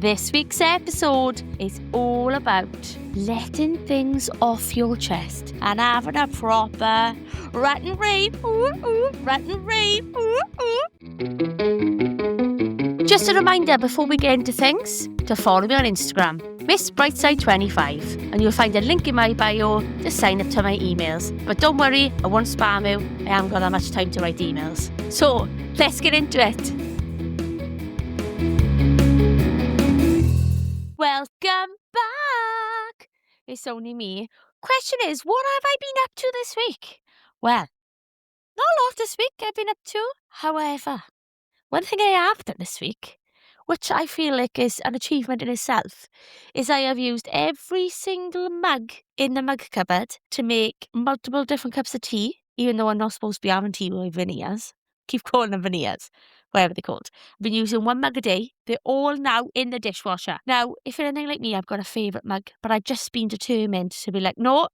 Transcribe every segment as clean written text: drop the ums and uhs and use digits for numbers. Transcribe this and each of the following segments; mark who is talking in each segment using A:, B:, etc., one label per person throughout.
A: This week's episode is all about letting things off your chest and having a proper rant and rave, rant and rave, Just a reminder before we get into things to follow me on Instagram, Miss Brightside 25, and you'll find a link in my bio to sign up to my emails. But don't worry, I won't spam you. I haven't got that much time to write emails. So let's get into it. Welcome back. It's only me. Question is, what have I been up to this week? Well, not a lot this week I've been up to. However, one thing I have done this week, which I feel like is an achievement in itself, is I have used every single mug in the mug cupboard to make multiple different cups of tea, even though I'm not supposed to be having tea with veneers. Keep calling them veneers, whatever they're called. I've been using one mug a day. They're all now in the dishwasher. Now, if you're anything like me, I've got a favourite mug, but I've just been determined to be like, no,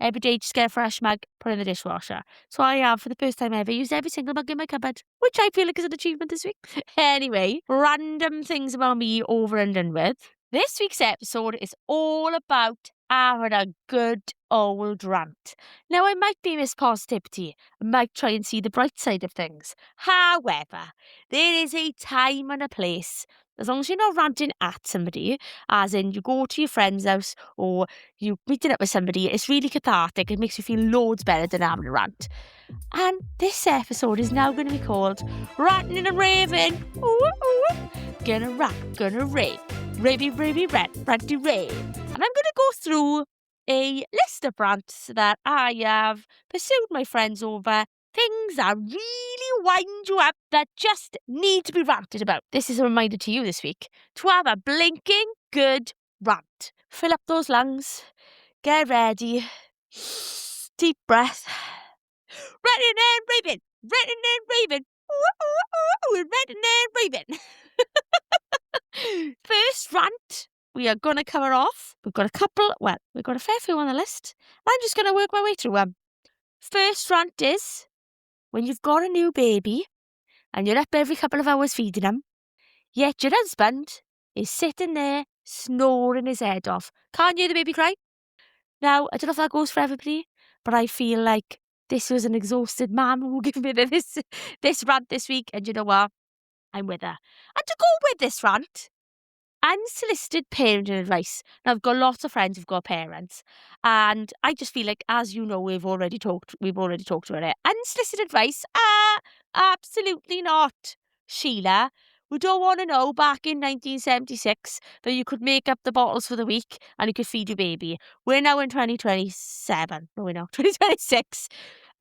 A: every day just get a fresh mug, put it in the dishwasher. So I have, for the first time ever, used every single mug in my cupboard, which I feel like is an achievement this week. Anyway, random things about me over and done with. This week's episode is all about having a good old rant. Now, I might be Miss Positivity. I might try and see the bright side of things. However, there is a time and a place. As long as you're not ranting at somebody, as in you go to your friend's house or you meeting up with somebody, it's really cathartic. It makes you feel loads better than having a rant. And this episode is now going to be called Ranting and Raving. Gonna rant, gonna rave. Ravey, rant, ranty, rave. And I'm going to go through a list of rants that I have pursued my friends over. Things that really wind you up that just need to be ranted about. This is a reminder to you this week to have a blinking good rant. Fill up those lungs. Get ready. Deep breath. Ranting and raving. Ranting and raving. Ranting and raving. First rant we are going to cover off. We've got a fair few on the list. I'm just going to work my way through them. First rant is, when you've got a new baby and you're up every couple of hours feeding him, yet your husband is sitting there snoring his head off. Can't hear the baby cry? Now, I don't know if that goes for everybody, but I feel like this was an exhausted mum who gave me this rant this week, and you know what? I'm with her. And to go with this rant, unsolicited parenting advice. Now, I've got lots of friends who've got parents, and I just feel like, as you know, we've already talked about it. Unsolicited advice? Absolutely not. Sheila, we don't want to know back in 1976 that you could make up the bottles for the week and you could feed your baby. We're now in 2027. No, we're not. 2026.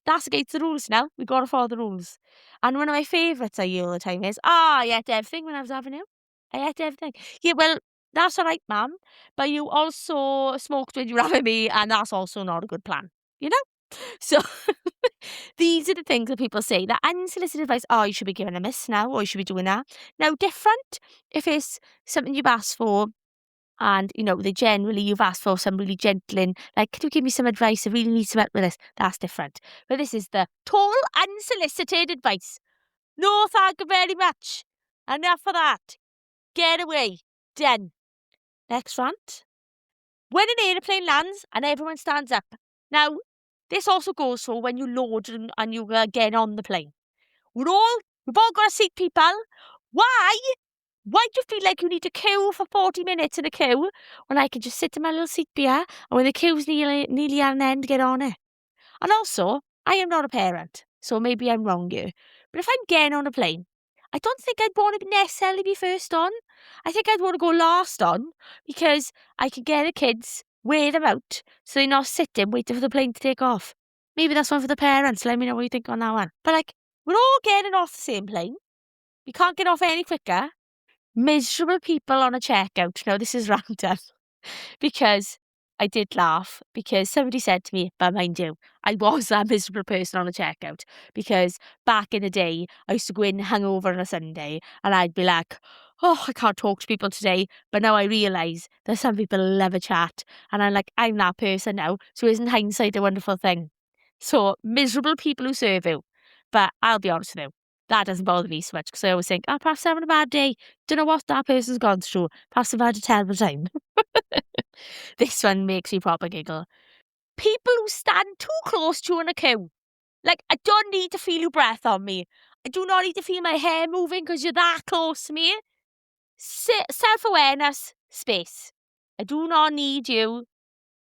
A: That's against the rules now. We've got to follow the rules. And one of my favourites I hear all the time is, I ate everything when I was having you. I ate everything. Yeah, well, that's all right, ma'am. But you also smoked when you were having me, and that's also not a good plan. You know? So these are the things that people say. That unsolicited advice, you should be giving a miss now, or you should be doing that. Now, different if it's something you've asked for, and, you know, you've asked for some really gentling, like, could you give me some advice? I really need some help with this. That's different. But this is the total unsolicited advice. No, thank you very much. Enough of that. Get away. Done. Next rant. When an aeroplane lands and everyone stands up. Now, this also goes for when you load and you get on the plane. We've all got a seat, people. Why? Why do you feel like you need to queue for 40 minutes in a queue when I can just sit in my little seat here and when the queue's nearly at an end, get on it? And also, I am not a parent, so maybe I'm wrong here. But if I'm getting on a plane, I don't think I'd want to necessarily be first on. I think I'd want to go last on because I could get the kids, wear them out, so they're not sitting waiting for the plane to take off. Maybe that's one for the parents. Let me know what you think on that one. But like, we're all getting off the same plane. We can't get off any quicker. Miserable people on a checkout. Now, this is random because I did laugh because somebody said to me, but mind you, I was that miserable person on a checkout because back in the day, I used to go in hungover on a Sunday and I'd be like, I can't talk to people today. But now I realise that some people love a chat and I'm like, I'm that person now. So isn't hindsight a wonderful thing? So miserable people who serve you. But I'll be honest with you, That doesn't bother me so much because I always think, oh, perhaps they're having a bad day. Don't know what that person's gone through. Perhaps they've had a terrible time. This one makes me proper giggle. People who stand too close to you in a queue. Like, I don't need to feel your breath on me. I do not need to feel my hair moving because you're that close to me. Self-awareness, space. I do not need you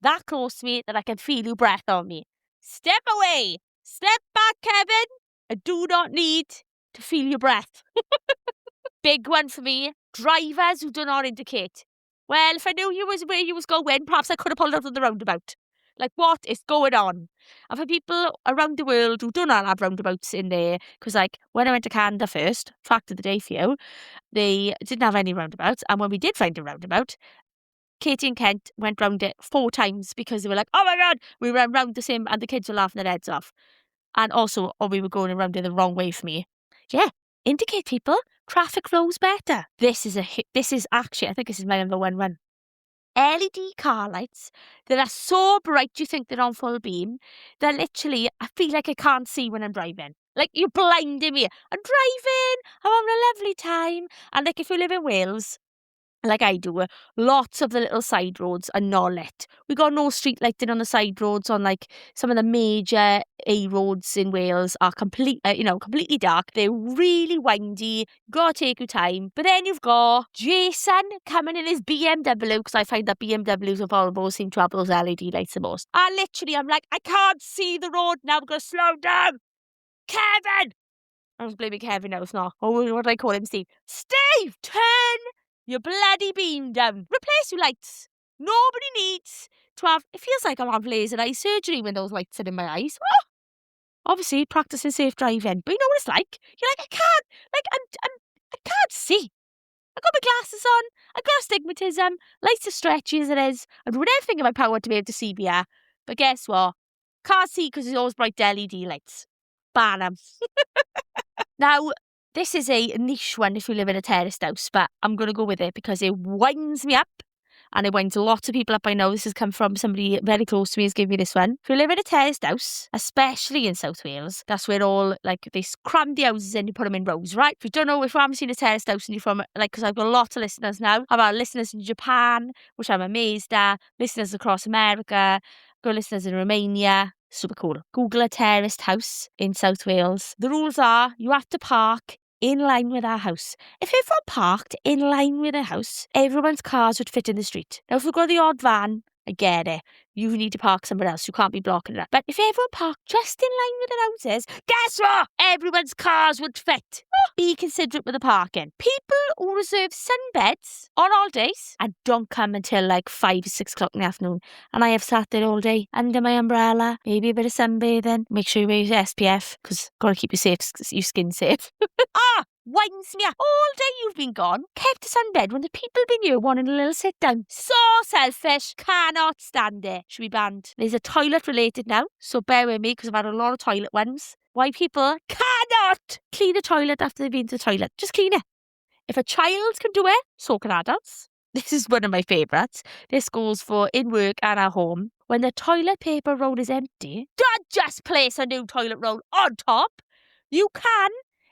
A: that close to me that I can feel your breath on me. Step away. Step back, Kevin. I do not need to feel your breath. Big one for me. Drivers who do not indicate. Well, if I knew you was where you was going, perhaps I could have pulled out of the roundabout. Like, what is going on? And for people around the world who do not have roundabouts in there, because, like, when I went to Canada first, fact of the day for you, they didn't have any roundabouts. And when we did find a roundabout, Katie and Kent went round it 4 times because they were like, oh my God, we ran round the same, and the kids were laughing their heads off. And also, we were going around it the wrong way for me. Yeah, indicate people. Traffic flows better. This is actually, I think this is my number one run. LED car lights that are so bright you think they're on full beam that literally I feel like I can't see when I'm driving. Like, you're blinding me. I'm driving, I'm having a lovely time. And like, if you live in Wales, like I do, lots of the little side roads are not lit. We got no street lighting on the side roads. On like some of the major A roads in Wales are completely dark. They're really windy. Gotta take your time. But then you've got Jason coming in his BMW, because I find that BMWs and Volvos seem to have those LED lights the most. And literally, I'm like, I can't see the road now. I'm gonna slow down. Kevin! I was blaming Kevin now. It's not. Oh, what do I call him, Steve? Steve, turn your bloody beam down. Replace your lights. Nobody needs to have... It feels like I'm having laser eye surgery when those lights are in my eyes. Oh! Obviously, practicing safe driving. But you know what it's like? You're like, I can't... Like, I can't see. I've got my glasses on. I've got astigmatism. Lights are stretchy as it is. I'm doing everything in my power to be able to see better. But guess what? Can't see because there's always bright LED lights. Ban 'em. Now, this is a niche one if you live in a terraced house, but I'm going to go with it because it winds me up, and it winds lots of people up. I know this has come from somebody very close to me who's given me this one. If you live in a terraced house, especially in South Wales, that's where all, like, they cram the houses in, you put them in rows, right? If you don't know, if you haven't seen a terraced house and you're from, like, because I've got lots of listeners now. I've had listeners in Japan, which I'm amazed at, listeners across America, got listeners in Romania. Super cool. Google a terraced house in South Wales. The rules are you have to park in line with our house. If everyone parked in line with a house, everyone's cars would fit in the street. Now, if we've got the odd van, I get it. You need to park somewhere else. You can't be blocking it. But if everyone parked just in line with the houses, guess what? Everyone's cars would fit. Be considerate with the parking. People who reserve sunbeds on all days and don't come until like 5 or 6 o'clock in the afternoon. And I have sat there all day under my umbrella, maybe a bit of sunbathing. Make sure you wear your SPF because gotta keep your skin safe. Winds me up. All day you've been gone, kept us on bed when the people been here wanting a little sit down. So selfish. Cannot stand it. Should be banned. There's a toilet related now, so bear with me because I've had a lot of toilet ones. Why people cannot clean a toilet after they've been to the toilet. Just clean it. If a child can do it, so can adults. This is one of my favourites. This goes for in work and at home. When the toilet paper roll is empty, don't just place a new toilet roll on top. You can.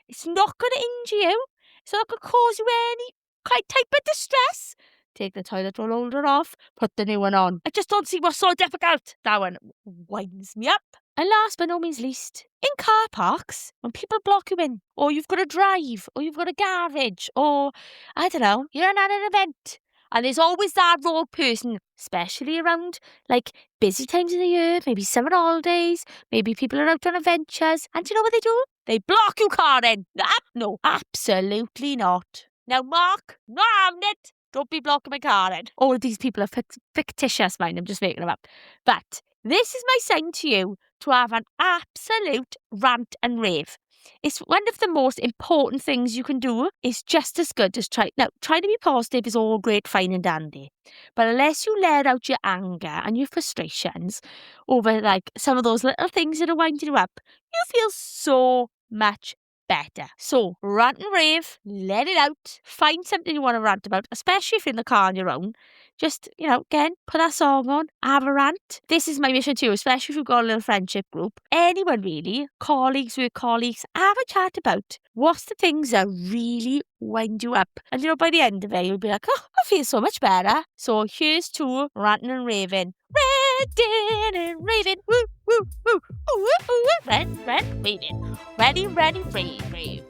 A: It's not going to injure you. It's not going to cause you any type of distress. Take the toilet roll holder off, put the new one on. I just don't see what's so difficult. That one winds me up. And last but no means least, in car parks, when people block you in, or you've got a drive, or you've got a garage, or, I don't know, you're at an event, and there's always that rogue person, especially around, like, busy times of the year, maybe summer holidays, maybe people are out on adventures, and do you know what they do? They block your car in. No, absolutely not. Now, Mark, not having it. Don't be blocking my car in. All of these people are fictitious, mind. I'm just making them up. But this is my sign to you to have an absolute rant and rave. It's one of the most important things you can do. It's just as good as try to be positive is all great, fine and dandy. But unless you let out your anger and your frustrations over like some of those little things that are winding you up, you feel so much better. So rant and rave, let it out, find something you want to rant about, especially if you're in the car on your own. Just, again, put that song on, have a rant. This is my mission too, especially if you've got a little friendship group. Anyone really, colleagues, work colleagues, have a chat about what's the things that really wind you up. And by the end of it, you'll be like, oh, I feel so much better. So here's to ranting and raving. Ranting and raving. Woo, woo, woo. Ooh, ooh, ooh. Rant, raving. Rave, rave.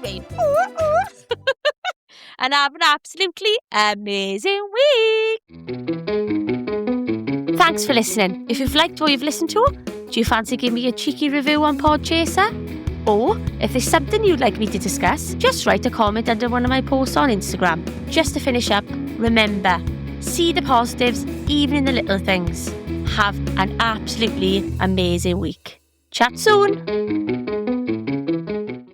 A: Rave. Ooh, ooh. And have an absolutely amazing week. Thanks for listening. If you've liked what you've listened to, do you fancy giving me a cheeky review on Podchaser? Or, if there's something you'd like me to discuss, just write a comment under one of my posts on Instagram. Just to finish up, remember, see the positives even in the little things. Have an absolutely amazing week. Chat soon.